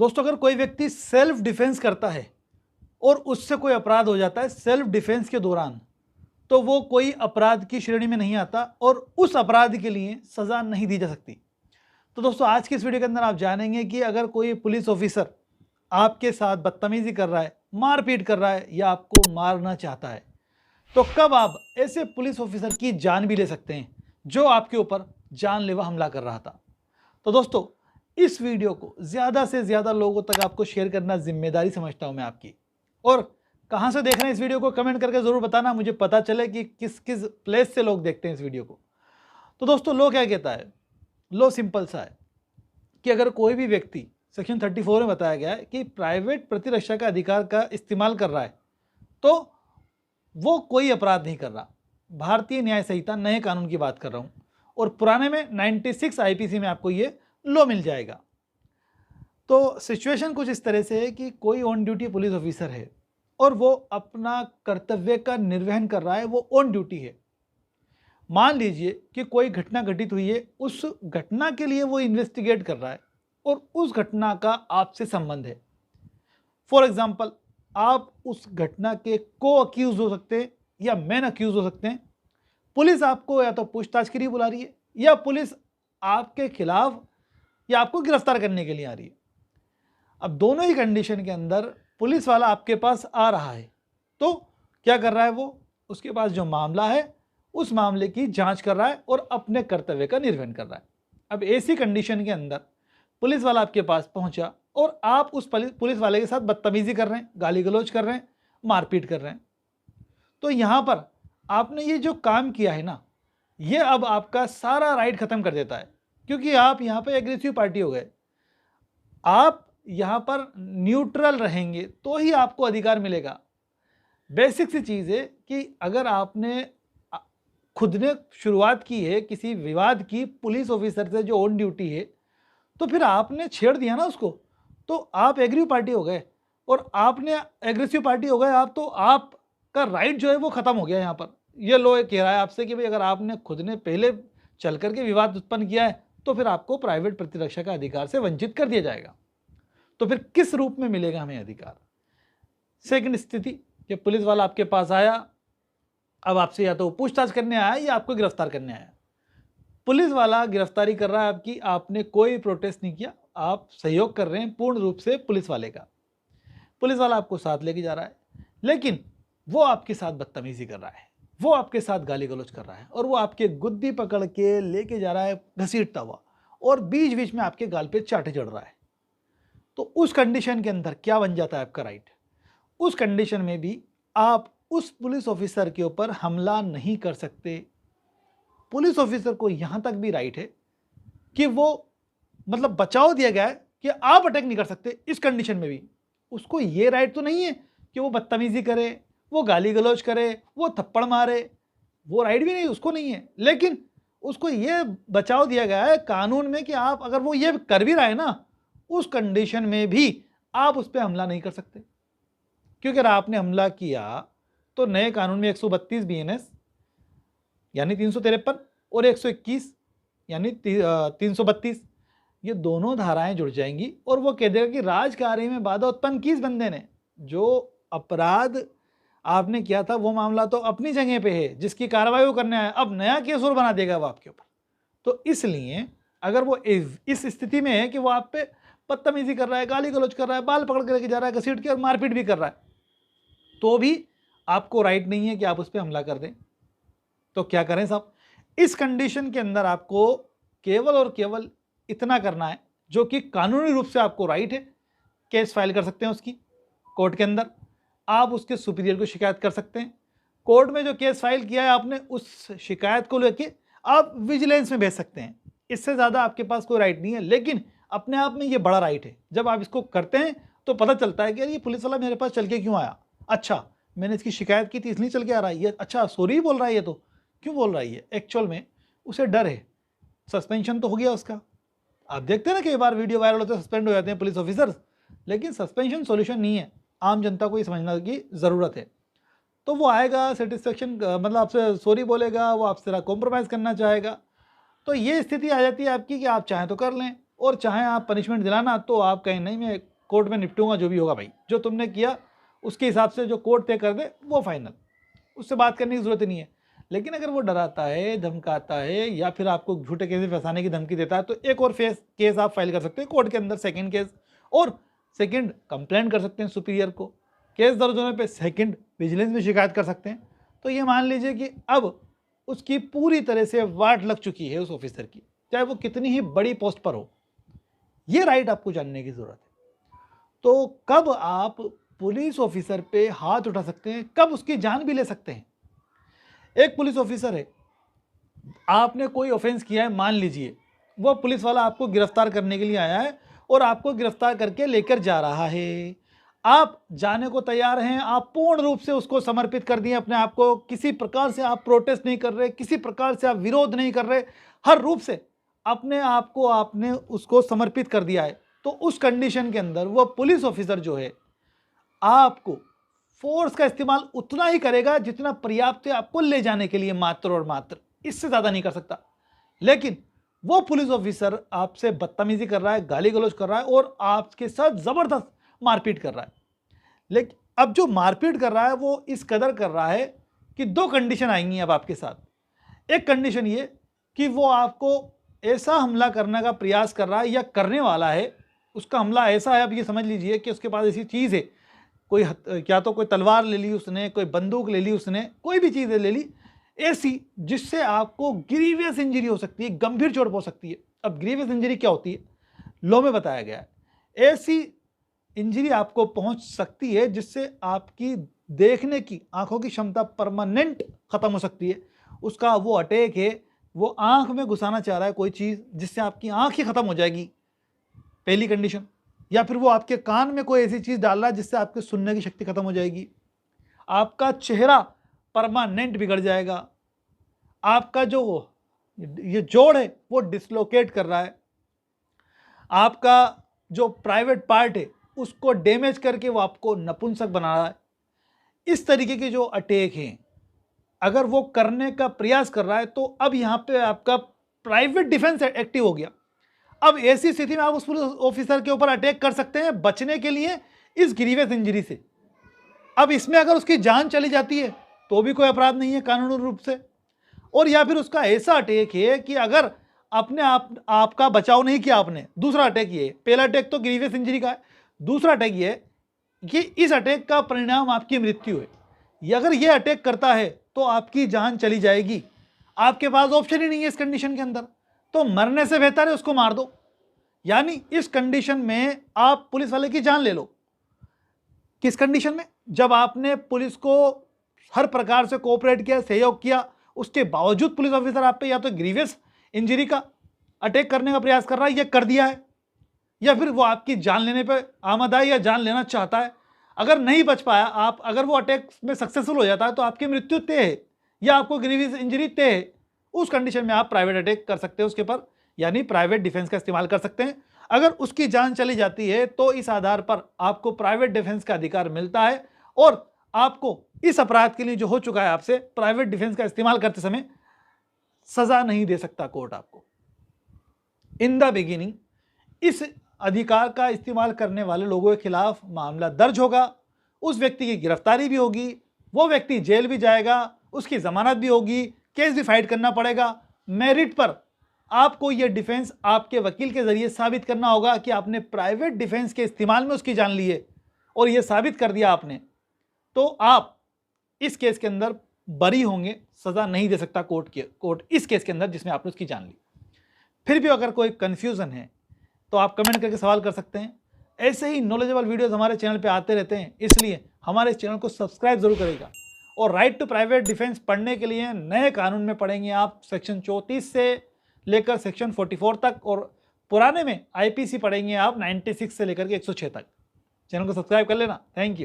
दोस्तों, अगर कोई व्यक्ति सेल्फ डिफेंस करता है और उससे कोई अपराध हो जाता है सेल्फ डिफेंस के दौरान, तो वो कोई अपराध की श्रेणी में नहीं आता और उस अपराध के लिए सज़ा नहीं दी जा सकती। तो दोस्तों, आज की इस वीडियो के अंदर आप जानेंगे कि अगर कोई पुलिस ऑफिसर आपके साथ बदतमीजी कर रहा है, मारपीट कर रहा है या आपको मारना चाहता है, तो कब आप ऐसे पुलिस ऑफिसर की जान भी ले सकते हैं जो आपके ऊपर जानलेवा हमला कर रहा था। तो दोस्तों, इस वीडियो को ज़्यादा से ज़्यादा लोगों तक आपको शेयर करना जिम्मेदारी समझता हूं मैं आपकी। और कहां से देख रहे हैं इस वीडियो को कमेंट करके ज़रूर बताना, मुझे पता चले कि किस किस प्लेस से लोग देखते हैं इस वीडियो को। तो दोस्तों, लो क्या कहता है, लो सिंपल सा है कि अगर कोई भी व्यक्ति सेक्शन 34 में बताया गया है कि प्राइवेट प्रतिरक्षा का अधिकार का इस्तेमाल कर रहा है तो वो कोई अपराध नहीं कर रहा। भारतीय न्याय संहिता नए कानून की बात कर रहा हूं और पुराने में 96 आईपीसी में आपको ये लो मिल जाएगा। तो सिचुएशन कुछ इस तरह से है कि कोई ऑन ड्यूटी पुलिस ऑफिसर है और वो अपना कर्तव्य का निर्वहन कर रहा है, वो ऑन ड्यूटी है। मान लीजिए कि कोई घटना घटित हुई है, उस घटना के लिए वो इन्वेस्टिगेट कर रहा है और उस घटना का आपसे संबंध है। फॉर एग्जाम्पल, आप उस घटना के को अक्यूज हो सकते हैं या मेन अक्यूज हो सकते हैं। पुलिस आपको या तो पूछताछ के लिए बुला रही है या पुलिस आपके खिलाफ या आपको गिरफ्तार करने के लिए आ रही है। अब दोनों ही कंडीशन के अंदर पुलिस वाला आपके पास आ रहा है तो क्या कर रहा है, वो उसके पास जो मामला है उस मामले की जांच कर रहा है और अपने कर्तव्य का निर्वहन कर रहा है। अब ऐसी कंडीशन के अंदर पुलिस वाला आपके पास पहुंचा और आप उस पुलिस वाले के साथ बदतमीजी कर रहे हैं, गाली गलौज कर रहे हैं, मारपीट कर रहे हैं, तो यहां पर आपने ये जो काम किया है ना, ये अब आपका सारा राइट खत्म कर देता है, क्योंकि आप यहां पे एग्रेसिव पार्टी हो गए। आप यहां पर न्यूट्रल रहेंगे तो ही आपको अधिकार मिलेगा। बेसिक सी चीज़ है कि अगर आपने खुद ने शुरुआत की है किसी विवाद की पुलिस ऑफिसर से जो ऑन ड्यूटी है, तो फिर आपने छेड़ दिया ना उसको, तो आप एग्रेसिव पार्टी हो गए और आपने एग्रेसिव पार्टी हो गए आप, तो आपका राइट जो है वो खत्म हो गया। यहाँ पर ये लो कह रहा है आपसे कि भाई अगर आपने खुद ने पहले चल करके विवाद उत्पन्न किया है तो फिर आपको प्राइवेट प्रतिरक्षा का अधिकार से वंचित कर दिया जाएगा। तो फिर किस रूप में मिलेगा हमें अधिकार? सेकंड स्थिति कि पुलिस वाला आपके पास आया, अब आपसे या तो पूछताछ करने आया या आपको गिरफ्तार करने आया। पुलिस वाला गिरफ्तारी कर रहा है आपकी, आपने कोई प्रोटेस्ट नहीं किया, आप सहयोग कर रहे हैं पूर्ण रूप से पुलिस वाले का। पुलिस वाला आपको साथ लेके जा रहा है, लेकिन वो आपके साथ बदतमीजी कर रहा है, वो आपके साथ गाली गलौज कर रहा है और वो आपके गुद्दी पकड़ के लेके जा रहा है घसीटता हुआ और बीच बीच में आपके गाल पे चाटे चढ़ रहा है। तो उस कंडीशन के अंदर क्या बन जाता है आपका राइट? उस कंडीशन में भी आप उस पुलिस ऑफिसर के ऊपर हमला नहीं कर सकते। पुलिस ऑफिसर को यहां तक भी राइट है कि वो मतलब बचाव दिया गया है कि आप अटैक नहीं कर सकते। इस कंडीशन में भी उसको ये राइट तो नहीं है कि वो बदतमीजी करे, वो गाली गलौज करे, वो थप्पड़ मारे, वो राइट भी नहीं उसको नहीं है, लेकिन उसको ये बचाव दिया गया है कानून में कि आप अगर वो ये कर भी रहा है ना, उस कंडीशन में भी आप उस पर हमला नहीं कर सकते। क्योंकि अगर आपने हमला किया तो नए कानून में 132 बीएनएस यानी 353 और 121 यानी 332 ये दोनों धाराएं जुड़ जाएंगी और वो कह देगा कि राजकार्य में बाधा उत्पन्न किस बंदे ने। जो अपराध आपने किया था वो मामला तो अपनी जगह पे है, जिसकी कार्रवाई वो करने आया, अब नया केस और बना देगा वो आपके ऊपर। तो इसलिए अगर वो इस स्थिति में है कि वो आप पे बदतमीजी कर रहा है, गाली गलौज कर रहा है, बाल पकड़ के लेके जा रहा है घसीट के और मारपीट भी कर रहा है, तो भी आपको राइट नहीं है कि आप उस पर हमला कर दें। तो क्या करें साहब? इस कंडीशन के अंदर आपको केवल और केवल इतना करना है जो कि कानूनी रूप से आपको राइट है। केस फाइल कर सकते हैं उसकी कोर्ट के अंदर, आप उसके सुपीरियर को शिकायत कर सकते हैं। कोर्ट में जो केस फाइल किया है आपने, उस शिकायत को लेके आप विजिलेंस में भेज सकते हैं। इससे ज़्यादा आपके पास कोई राइट नहीं है, लेकिन अपने आप में ये बड़ा राइट है। जब आप इसको करते हैं तो पता चलता है कि ये पुलिस वाला मेरे पास चल के क्यों आया, अच्छा मैंने इसकी शिकायत की थी इसलिए चल के आ रहा है, ये अच्छा सॉरी बोल रहा है, ये तो क्यों बोल रहा है, ये एक्चुअल में उसे डर है, सस्पेंशन तो हो गया उसका। आप देखते हैं ना कई बार वीडियो वायरल होते हैं, सस्पेंड हो जाते हैं पुलिस ऑफिसर्स, लेकिन सस्पेंशन सॉल्यूशन नहीं है। आम जनता को ये समझना की ज़रूरत है। तो वो आएगा सेटिस्फेक्शन, मतलब आपसे सॉरी बोलेगा, वो आपसे कॉम्प्रोमाइज़ करना चाहेगा। तो ये स्थिति आ जाती है आपकी कि आप चाहें तो कर लें और चाहें आप पनिशमेंट दिलाना तो आप कहें नहीं मैं कोर्ट में निपटूंगा, जो भी होगा भाई, जो तुमने किया उसके हिसाब से जो कोर्ट तय कर दे वो फाइनल, उससे बात करने की जरूरत ही नहीं है। लेकिन अगर वो डराता है, धमकाता है, या फिर आपको झूठे केस में फंसाने की धमकी देता है, तो एक और केस आप फाइल कर सकते हैं कोर्ट के अंदर, सेकंड केस, और सेकंड कंप्लेंट कर सकते हैं सुपीरियर को। केस दर्ज होने पे सेकंड विजिलेंस में शिकायत कर सकते हैं। तो ये मान लीजिए कि अब उसकी पूरी तरह से वाट लग चुकी है उस ऑफिसर की, चाहे वो कितनी ही बड़ी पोस्ट पर हो। ये राइट आपको जानने की जरूरत है। तो कब आप पुलिस ऑफिसर पे हाथ उठा सकते हैं, कब उसकी जान भी ले सकते हैं। एक पुलिस ऑफिसर है, आपने कोई ऑफेंस किया है, मान लीजिए वो पुलिस वाला आपको गिरफ्तार करने के लिए आया है और आपको गिरफ्तार करके लेकर जा रहा है, आप जाने को तैयार हैं, आप पूर्ण रूप से उसको समर्पित कर दिए अपने आप को, किसी प्रकार से आप प्रोटेस्ट नहीं कर रहे, किसी प्रकार से आप विरोध नहीं कर रहे, हर रूप से अपने आप को आपने उसको समर्पित कर दिया है। तो उस कंडीशन के अंदर वो पुलिस ऑफिसर जो है आपको फोर्स का इस्तेमाल उतना ही करेगा जितना पर्याप्त है आपको ले जाने के लिए, मात्र और मात्र, इससे ज्यादा नहीं कर सकता। लेकिन वो पुलिस ऑफिसर आपसे बदतमीजी कर रहा है, गाली गलौज कर रहा है और आपके साथ जबरदस्त मारपीट कर रहा है। लेकिन अब जो मारपीट कर रहा है वो इस कदर कर रहा है कि दो कंडीशन आएंगी अब आपके साथ। एक कंडीशन ये कि वो आपको ऐसा हमला करने का प्रयास कर रहा है या करने वाला है, उसका हमला ऐसा है, अब ये समझ लीजिए कि उसके पास ऐसी चीज़ है, कोई क्या तो कोई तलवार ले ली उसने, कोई बंदूक ले ली उसने, कोई भी चीज़ ले ली ऐसी जिससे आपको ग्रीवियस इंजरी हो सकती है, गंभीर चोट हो सकती है। अब ग्रीवियस इंजरी क्या होती है, लॉ में बताया गया है, ऐसी इंजरी आपको पहुंच सकती है जिससे आपकी देखने की, आंखों की क्षमता परमानेंट खत्म हो सकती है। उसका वो अटैक है, वो आंख में घुसाना चाह रहा है कोई चीज़ जिससे आपकी आंख ही खत्म हो जाएगी, पहली कंडीशन। या फिर वो आपके कान में कोई ऐसी चीज़ डाल रहा है जिससे आपके सुनने की शक्ति खत्म हो जाएगी, आपका चेहरा परमानेंट बिगड़ जाएगा, आपका जो ये जोड़ है वो डिसलोकेट कर रहा है, आपका जो प्राइवेट पार्ट है उसको डैमेज करके वो आपको नपुंसक बना रहा है। इस तरीके के जो अटैक हैं अगर वो करने का प्रयास कर रहा है तो अब यहाँ पे आपका प्राइवेट डिफेंस एक्टिव हो गया। अब ऐसी स्थिति में आप उस पुलिस ऑफिसर के ऊपर अटैक कर सकते हैं बचने के लिए इस ग्रीवियस इंजरी से। अब इसमें अगर उसकी जान चली जाती है तो भी कोई अपराध नहीं है कानूनी रूप से, और या फिर उसका ऐसा अटैक है कि अगर अपने आपका बचाव नहीं किया आपने, दूसरा अटैक ये, पहला अटैक तो ग्रीवियस इंजरी का है, दूसरा अटैक ये कि इस अटैक का परिणाम आपकी मृत्यु है। ये अगर ये अटैक करता है तो आपकी जान चली जाएगी, आपके पास ऑप्शन ही नहीं है इस कंडीशन के अंदर, तो मरने से बेहतर है उसको मार दो। यानी इस कंडीशन में आप पुलिस वाले की जान ले लो। किस कंडीशन में, जब आपने पुलिस को हर प्रकार से कोऑपरेट किया, सहयोग किया, उसके बावजूद पुलिस ऑफिसर आप पे या तो ग्रीवियस इंजरी का अटैक करने का प्रयास कर रहा है, या कर दिया है, या फिर वो आपकी जान लेने पे आमदा है या जान लेना चाहता है। अगर नहीं बच पाया आप, अगर वो अटैक में सक्सेसफुल हो जाता है तो आपकी मृत्यु तय है या आपको ग्रीवियस इंजरी तय है। उस कंडीशन में आप प्राइवेट अटैक कर सकते हैं उसके ऊपर, यानी प्राइवेट डिफेंस का इस्तेमाल कर सकते हैं। अगर उसकी जान चली जाती है तो इस आधार पर आपको प्राइवेट डिफेंस का अधिकार मिलता है और आपको इस अपराध के लिए जो हो चुका है आपसे, प्राइवेट डिफेंस का इस्तेमाल करते समय सजा नहीं दे सकता कोर्ट आपको। इन द बिगिनिंग इस अधिकार का इस्तेमाल करने वाले लोगों के खिलाफ मामला दर्ज होगा, उस व्यक्ति की गिरफ्तारी भी होगी, वो व्यक्ति जेल भी जाएगा, उसकी जमानत भी होगी, केस भी फाइट करना पड़ेगा। मेरिट पर आपको यह डिफेंस आपके वकील के जरिए साबित करना होगा कि आपने प्राइवेट डिफेंस के इस्तेमाल में उसकी जान ली है और यह साबित कर दिया आपने, तो आप इस केस के अंदर बरी होंगे, सजा नहीं दे सकता कोर्ट इस केस के अंदर जिसमें आपने उसकी जान ली। फिर भी अगर कोई कंफ्यूजन है तो आप कमेंट करके सवाल कर सकते हैं। ऐसे ही नॉलेजेबल वीडियोस हमारे चैनल पे आते रहते हैं, इसलिए हमारे इस चैनल को सब्सक्राइब जरूर करेगा। और राइट टू प्राइवेट डिफेंस पढ़ने के लिए नए कानून में पढ़ेंगे आप सेक्शन 34 से लेकर सेक्शन 44 तक, और पुराने में आईपीसी पढ़ेंगे आप 96 से लेकर के 106 तक। चैनल को सब्सक्राइब कर लेना। Thank you.